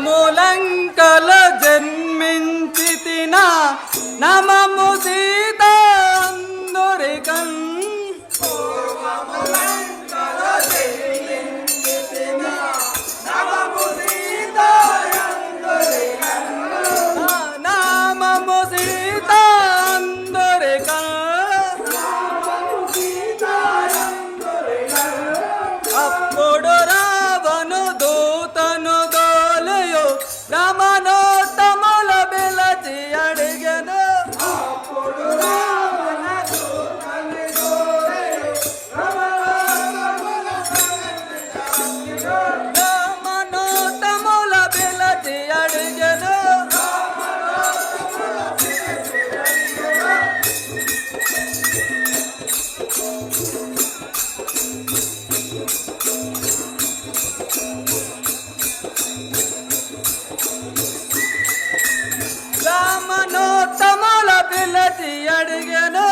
మూలంకల జన్మించితిన నమము సీత అందరికన్ నామము సీత అందరికన్ అప్పుడు రావను దూతను దోలయో రమణోత్తముల బిలచి అడిగెను రమణోత్తముల బిలచి అడిగెను రామనోత్తముల పిలచి అడిగెను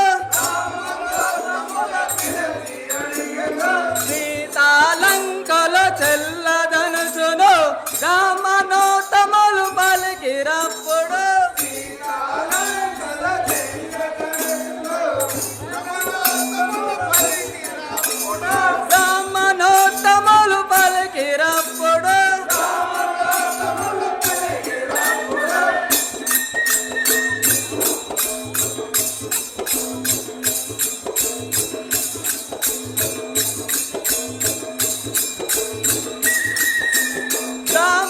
సీతాలంకల చెల్లదనుచును రామనోత్తములు పలికిరప్పుడు రామనోత్తములు పలికిరప్పుడు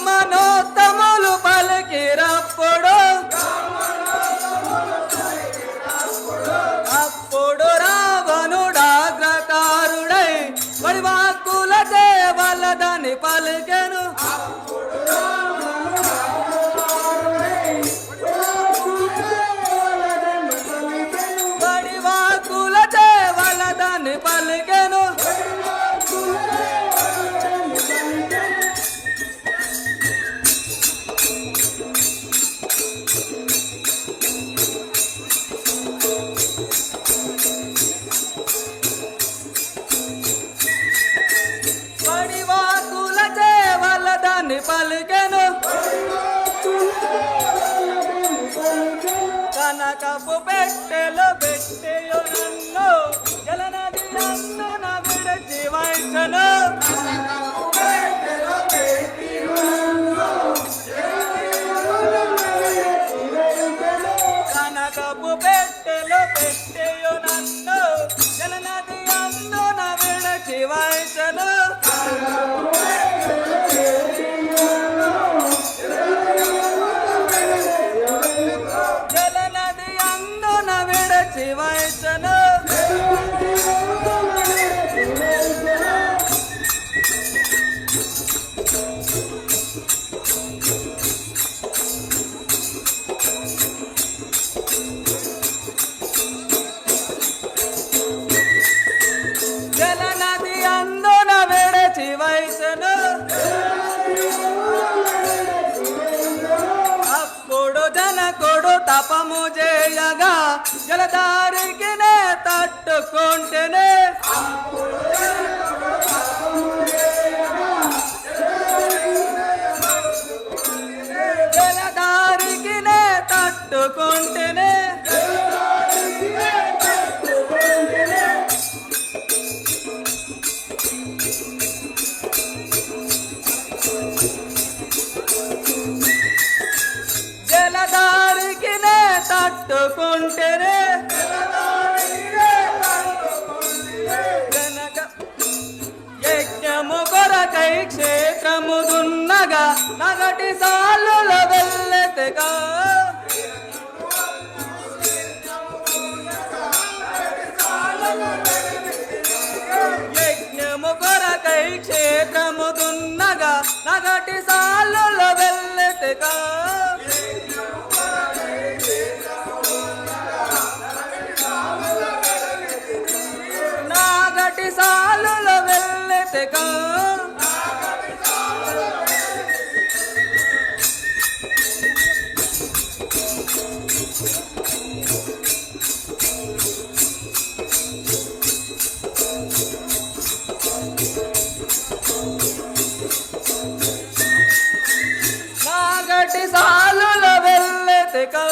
రామనోత్తములు పలికిరప్పుడు అప్పుడు రావణుడాగ్రకారుడై వడివాక్కుల దేవలదని పలికెను వడివాక్కుల దేవలదని పలికెను కనకపు పెట్టెలో పెట్టెయో నన్ను జలనది అందున విడచి వైసను కనకపు పెట్టెలో పెట్టెయో నన్ను జలనది అందున విడచి వైసను జలనది అందున విడచి వైసను జలనది అందున విడచి వైసను అప్పుడు జనకుడు తపము చేయగా జలధారికి నే తట్టుకుంటేనే జలధారికి నే తట్టుకుంటేనే జలధారికి నే తట్టుకుంటేనే జనక యజ్ఞము కొరకై క్షేత్రము దున్నగా నగటి సాలుల వెళ్ళెతగా యజ్ఞము కొరకై క్షేత్రము దున్నగా నగటి సాలుల వెళ్ళెతగా నాగటి సాలుల వెళ్ళెతగా నాగటి సాలుల వెళ్ళెతగా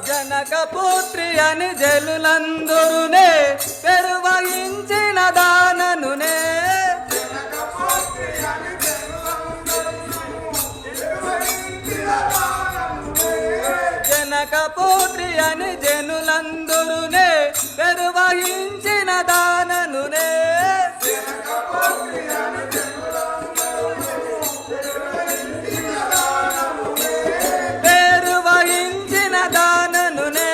జనక పుత్రి అని జలులందురునే పెరువహించిన దాననునే జనక పుత్రి అని జనులందురునే పెరువహించిన దాననునే పెరువహించిన దాననునే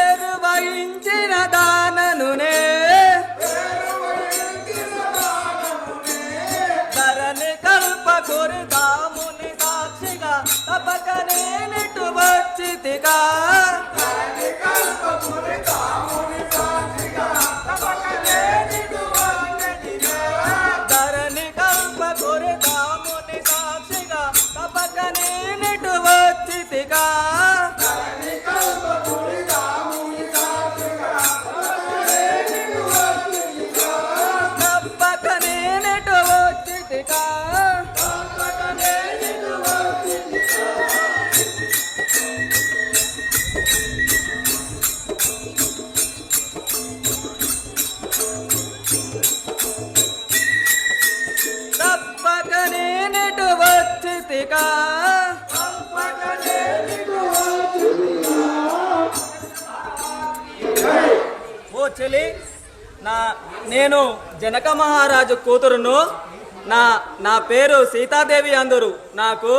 పెరువహించిన దాననునే ధరణి కల్పకురి దాముని సాక్షిగా తపకనే నిటు వచ్చితిగా ధరణి కల్పకురి దాముని సాక్షిగా తపకనే నిటు వచ్చితిగా తప్పకనే నిటు వచ్చితిగా తప్పకనే నిటు వచ్చితిగా ఓ చెలి నేను జనక మహారాజు కూతురును నా పేరు సీతాదేవి అందరు నాకు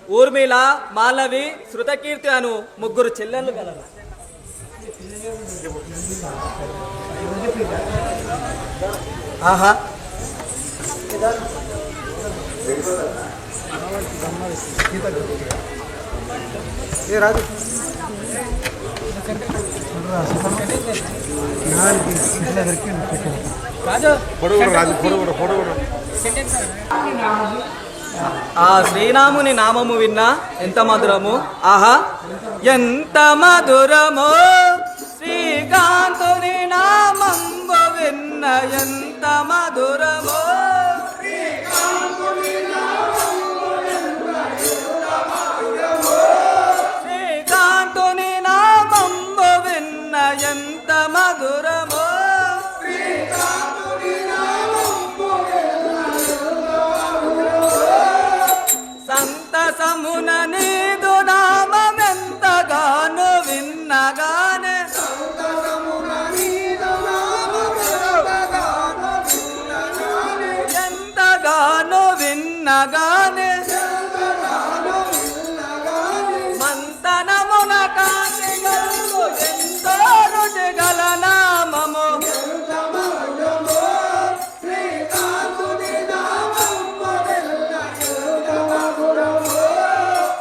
ఊర్మిళ మాలవి శృతకీర్తి అను ముగ్గురు చెల్లెళ్ళు గలరు ఆహా ఏ రాజు రాజు ఆ శ్రీరాముని నామము విన్నా ఎంత మధురము. ఆహా ఎంత మధురమో శ్రీకాంతుని నామంబు విన్న ఎంత మధురమో. శ్రీకాంతుని నామంబు విన్న ఎంత మధురమో. సంతసమున నీదు నామమెంతగానో విన్నగానే ఎంతగానో విన్నగానే మంతనమున కాంతి గల్గు ఎంతో రుచిగల నామము.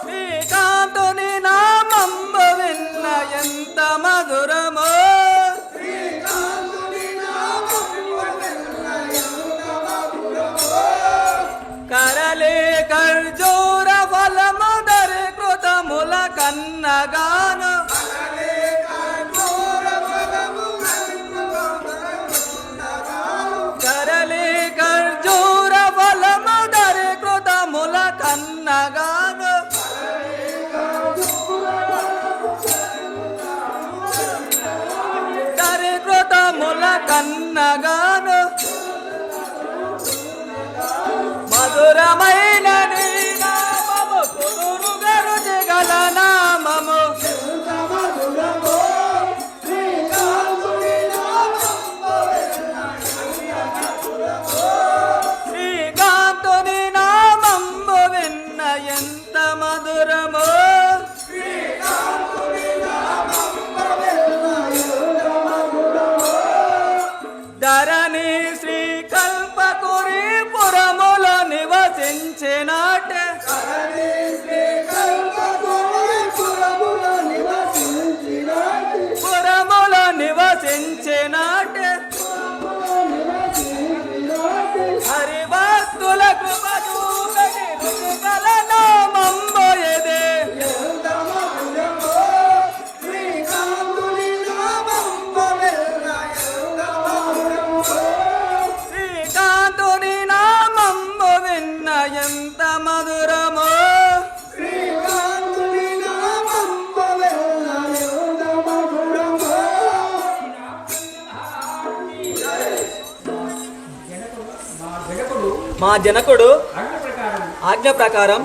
శ్రీకాంతుని నామంబు విన్న ఎంత మధురమో. కరలే ఖర్జూర ఫలముదరి కృతముల కన్నగాను. కరలే ఖర్జూర ఫలముదరి కృతముల కన్నగాను. దరి కృతముల కన్నగాను. మధురమైన నీ నామము కుదురుగా రుచిగల నామము. శ్రీకాంతుని నామంబు విన్న ఎంత మధురమో. ధరణి శ్రీకల్పకురి పురములో నివసించినాటే. పురములో నివసించినాటే. హరిభక్తుల కృప చూపని రుచిగల నామంబు ఇదే. శ్రీకాంతుని నామంబు విన్న ఎంత మధురమో. మా జనకుడు ఆజ్ఞ ప్రకారం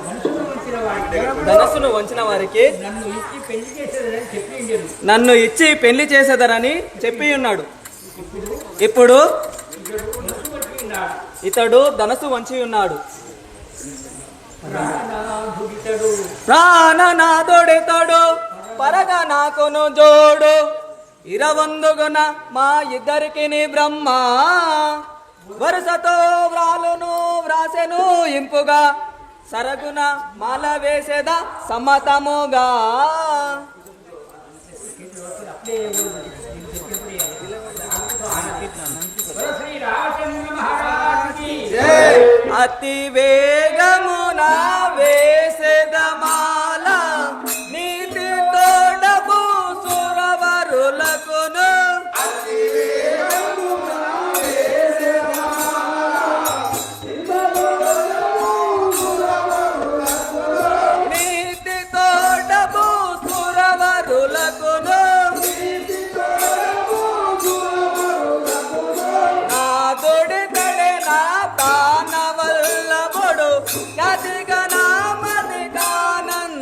ధనస్సును వంచిన వారికి నన్ను ఇచ్చి పెళ్లి చేసేదరని చెప్పి ఉన్నాడు. ఇప్పుడు ఇతడు ధనస్సు వంచి ఉన్నాడు. ప్రాణనాథుడితడు పరగా నాకును జోడు. ఇరవందుగున మా ఇద్దరికి బ్రహ్మ వరుసతో వ్రాలును వ్రాసెను ఇంపుగా. సరగున మాల వేసేద సమ్మతముగా. అతి వేగమున వేసేద మాల నీతి తోడపు సురవరులకును. నీతి తోడపు సురవరులకును. నాదుడి తడే నా ప్రాణవల్లభుడు గతిగా నామది కానంద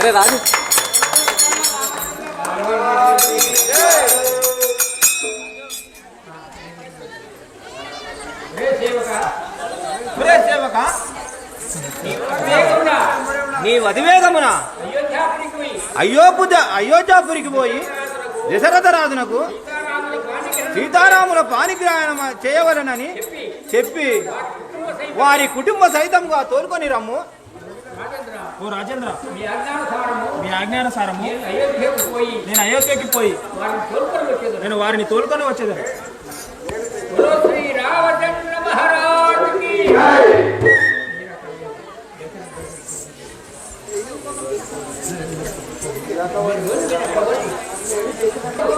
అరే రాజు నీ అతివేగమున అయోధ్యాపురికి పోయి దశరథ రాజునకు సీతారాముల పాణిగ్రహణం చేయవలనని చెప్పి వారి కుటుంబ సహితంగా తోలుకొని రమ్ము. ఓ రాజేంద్ర, మీ ఆజ్ఞానుసారము నేను అయోధ్యకి పోయి నేను వారిని తోలుకొని వచ్చేదాన్ని.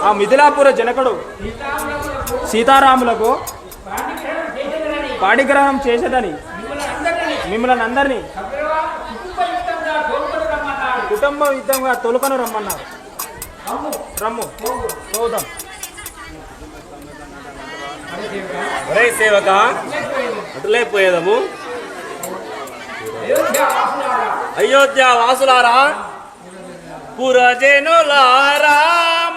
ఆ మిథిలాపుర జనకుడు సీతారాములకు పాణిగ్రహణం చేసేదని మిమ్మల్ని అందరినీ కుటుంబ యుద్ధంగా తొలుకొని రమ్మన్నారు. రమ్ము చూద్దాం. ఒరే సేవక, అటులే పోయేదము. అయోధ్య వాసులారా, పురజనులారా,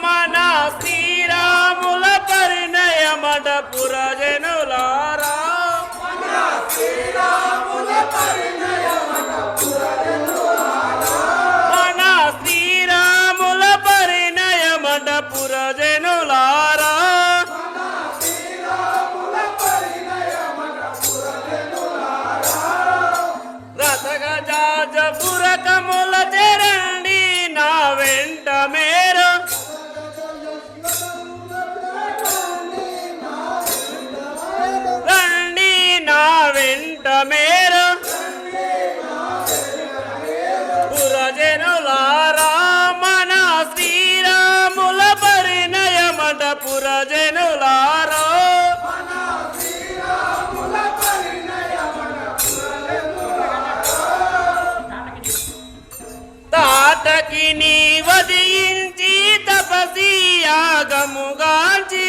మన శ్రీరాముల పరిణయమట. పురజనులారా, మన శ్రీరాముల పరిణయమట. పురజనులారా, రథగజాజపురకముల చెరండి నా వెంట మేరు. రండి నా వెంట మేరు. పురజనులారా, మన శ్రీరాముల పరిణయమట. పురజనులారా, తాటకి నీ వదించి తపసి యాగముగాంచి.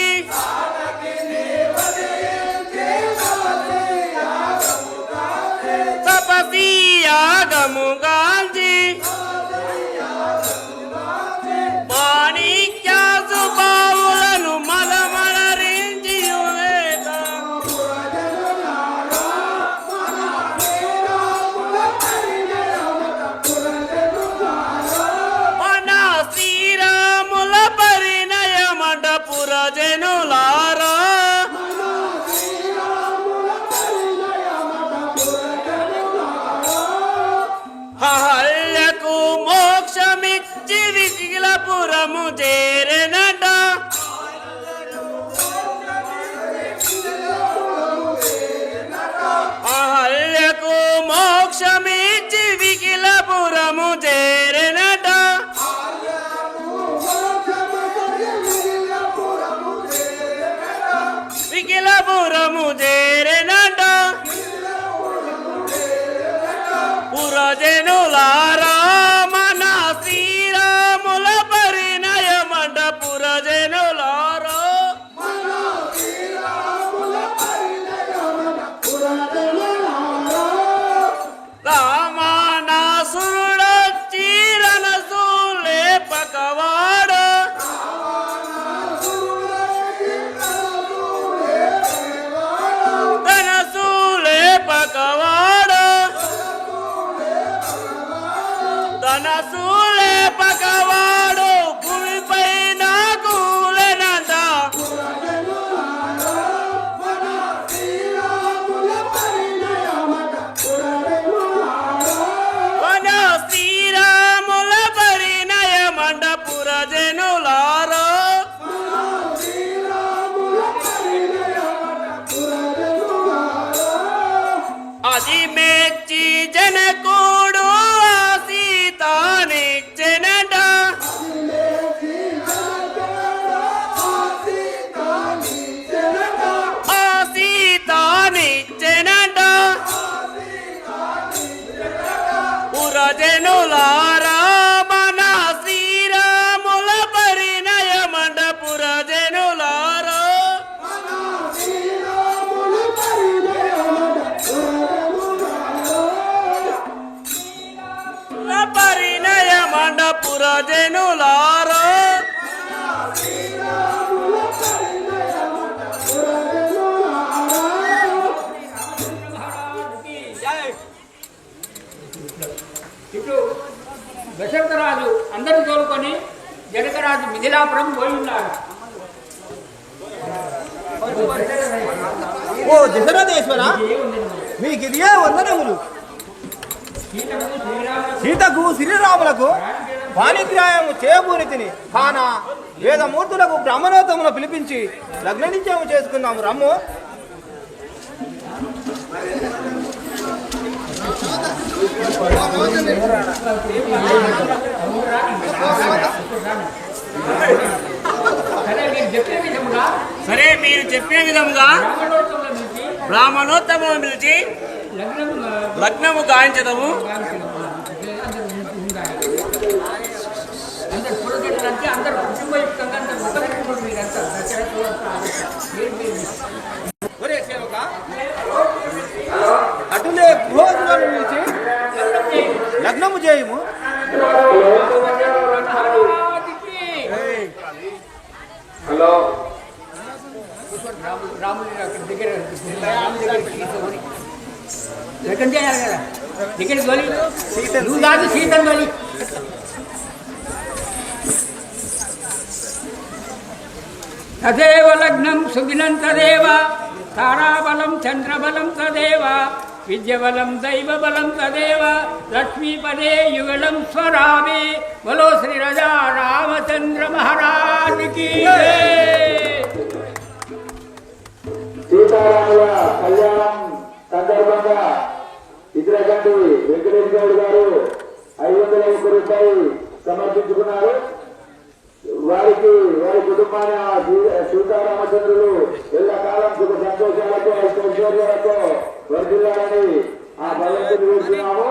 తపసి యాగముగాంచి మాణిక్యాసు బావులను మలమలరించి మన శ్రీరాముల పరిణయమట. పురజనులారా, హల్లకు మోక్షమిచ్చి విశిలపురము చేరెనట. హల్లకు మోక్షమిచ్చి వికిలపురము చేరెనట. వికిలపురము చేరెనట. పురజనులారా, మన శ్రీరాముల పరిణయమట. పురజనులారా, రామానాసురుడొచ్చి రణసూలే పకవాడు. ధనసూలే పకవాడు. ధనసూలే పకవాడు భూమిపైన కూలెనంట. మన శ్రీరాముల పరిణయమంట. పురజనులారా, అది మెచ్చి జనకుడు సీతానిచ్చెనట. సీతానిచ్చెనట. పురజనులారా, మన శ్రీరాముల పరిణయమట. పురజనులారా, జనులారో ఇటు దశరథరాజు అందరూ తోలుకొని జనకరాజు మిథిలాపురం పోయి ఉన్నారు. ఓ దశరథేశ్వర, మీకు ఇదే వందనములు. సీతకు శ్రీరాములకు పాణిగ్రాయము చేయబూనితిని కానా వేదమూర్తులకు బ్రహ్మణోత్తమును పిలిపించి లగ్న నిశ్చయము చేసుకున్నాము. రమ్ము. సరే మీరు చెప్పిన విధముగా బ్రాహ్మణోత్తమం పిలిచి లగ్నము గాయించదము. అందరు పురోగతి అందరూ కుటుంబయుక్తంగా అటులే గృహోజనాలు పిలిచి లగ్నము చేయము. హలో రాముడి దగ్గర లగ్నం చేయాలి కదా, దగ్గర తోలి నువ్వు కాదు సీతను తోలి. తదేవ లగ్నం సుదినం తదేవ తారాబలం చంద్రబలం తదేవ విద్యబలం దైవబలం తదేవ లక్ష్మీపదే యుగళం స్వరామే. బలో శ్రీ రాజా రామచంద్ర మహారాజుకి. సీతారాముల కళ్యాణం సందర్భంగా ఇంద్రగంటి వెంకటేష్ గౌడ్ గారు 501 రూపాయలు సమర్పించుకున్నారు. వారికి వారి కుటుంబాన్ని సీతారామచంద్రులు ఎల్లకాలం సుఖ సంతోషాలతో ఐశ్వర్యాలతో వర్ధిల్లాలని ఆ భగవంతుని వేస్తున్నాము.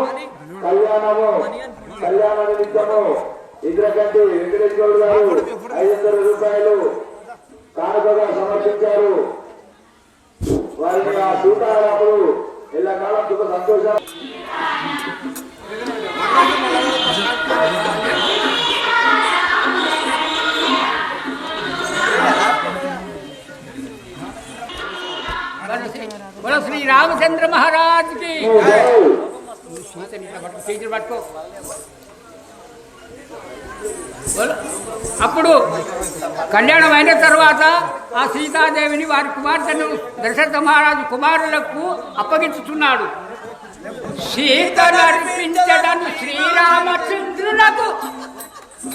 కళ్యాణ నిమిత్తము ఇంద్రగంటి వెంకటేష్ గౌడ్ గారు 500 రూపాయలు కానుకగా సమర్పించారు. వారికి ఆ సీతారాములు ఎల్లకాలం సుఖ సంతోషాలు. బలో శ్రీ రామచంద్ర మహారాజుకి. చేతులు పట్టుకో. అప్పుడు కళ్యాణం అయిన తర్వాత ఆ సీతాదేవిని వారి కుమార్తెను దశరథ మహారాజు కుమారులకు అప్పగించుతున్నాడు. సీతనర్పించదను శ్రీరామచంద్రులకు,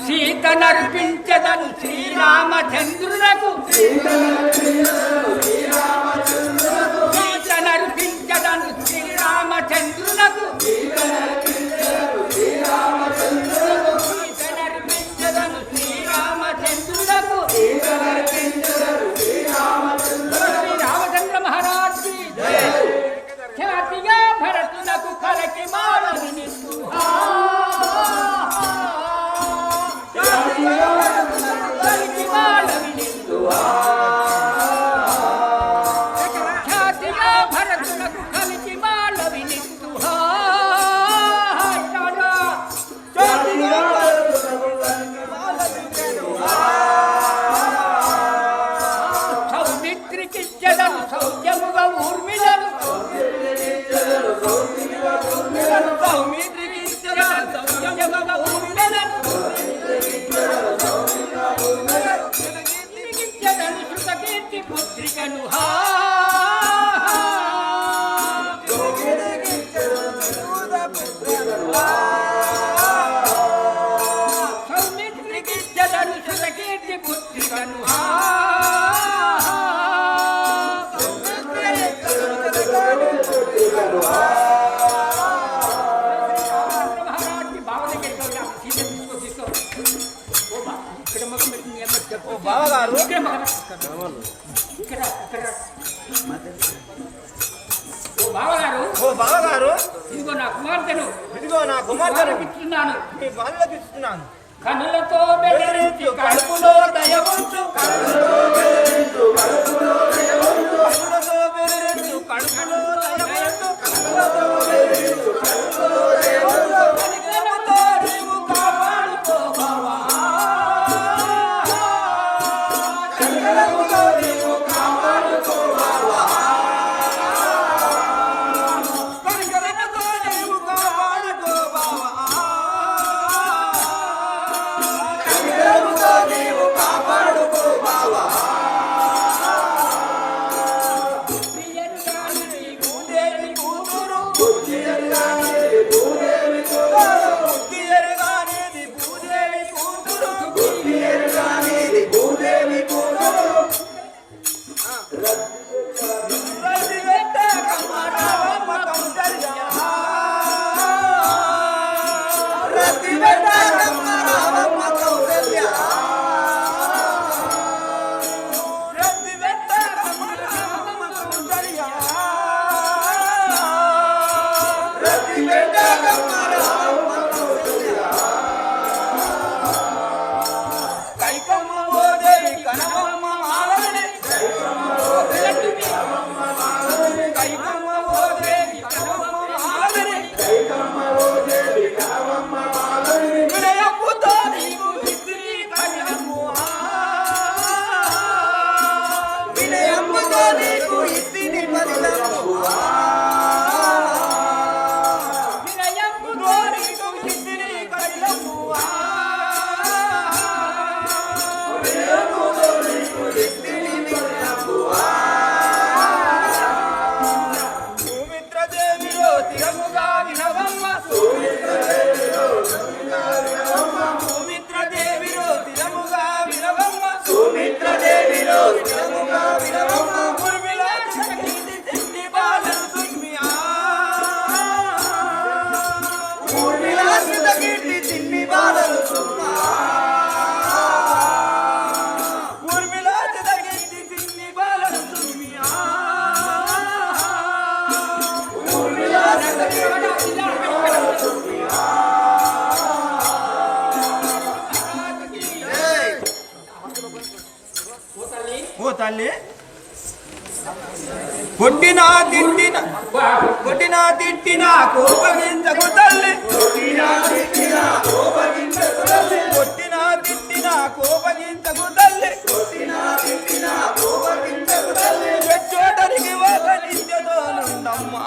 సీతనర్పించదను శ్రీరామచంద్రులకు, సీతనర్పించదను శ్రీరామచంద్రులకు, సీతనర్పించదను శ్రీరామచంద్రులకు. శ్రీరామచంద్ర మహారాజ్ ఖ్యాతిగా భరతునకు కలకి మాలని ఖ్యాతిగా భరతునకు కలికి మాలవి నిస్తుహా. సౌమిత్రికిచ్చదను సౌఖ్యముగా ఊర్మిలను, సౌమిత్రికిచ్చదను సౌఖ్యముగా ఊర్మిలను, కీర్తికిచ్చదను శృతకీర్తి పుత్రికను హా. సౌమిత్రికిచ్చదను శృతకీర్తి పుత్రికను హా. బావగారు, ఓ బావగారు, ఇదిగో నా కుమార్తెను ఇస్తున్నాను, మీ బాలులకు ఇస్తున్నాను. కనులతో బెదిరించి కడుపులో దయవచ్చు, కడుపులో బెదిరించు కడుపులో దయవంతు, కనులతో నీవు కాపాడుకో బావా. తల్లి కొట్టినా తిట్టినా కోపగించకు తల్లి కొట్టినా తిట్టినా కోపగించకు తల్లి చోటనికి ఒక నిత్యతోనుండమ్మా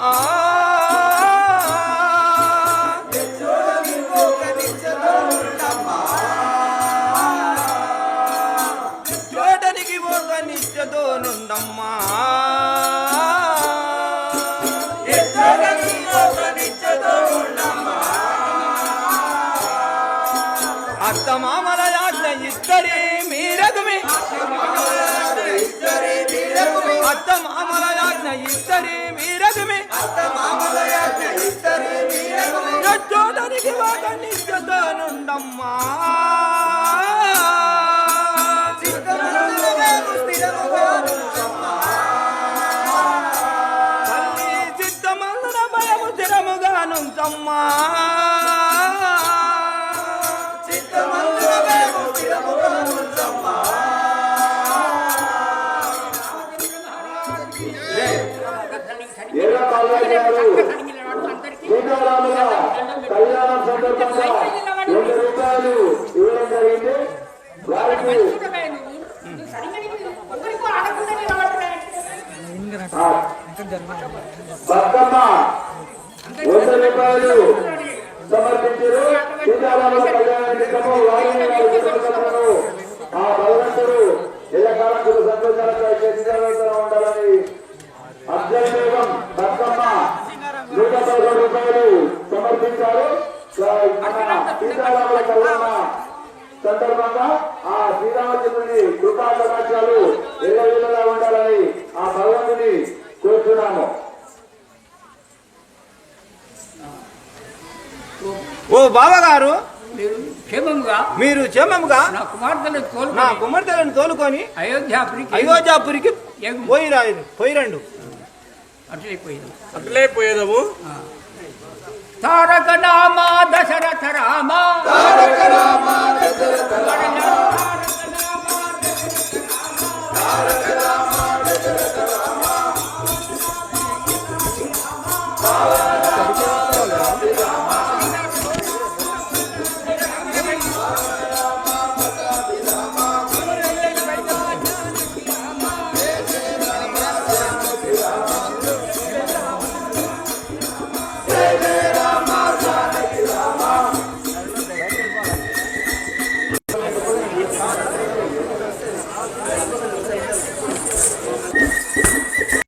చోటనికి ఒక నిత్యతోనుండమ్మా అత్త మామల యాజ్ఞ ఇద్దరి మీరగుమి అత్త మామల యాజ్ఞ ఇద్దరి మీరగుమి చోటనికి ఒక నిత్యతోనుండమ్మా తల్లి చిత్తమందున భయము స్థిరముగానుంచమ్మా సీతారాముల కళ్యాణం సందర్భంగా 2 రూపాయలు ఇవ్వడం జరిగింది. వారికి బతుకమ్మ 100 రూపాయలు సమర్పించారు. సీతారాముల కళ్యాణ నిమిత్తము వారిని ఆ భగవంతుడు ఎల్లకాలంలో సంతోషాలతో చేతిలో ఉండాలని అభ్యర్థం బతుకమ్మ 111 రూపాయలు సమర్పించారు. సీతారాముల కళ్యాణ సందర్భంగా ఆ శ్రీరామచంద్రుని కృపా కటాక్షాలు ఎల్లవేళలా ఉండాలని ఆ భగవంతుని కోరుతున్నాము. ఓ బావగారు మీరు క్షేమంగా నా కుమార్తెలను తోలుకొని అయోధ్యాపురికి పోయిరండు. అట్లే పోయేదము. తారక నామ దశరథ రామ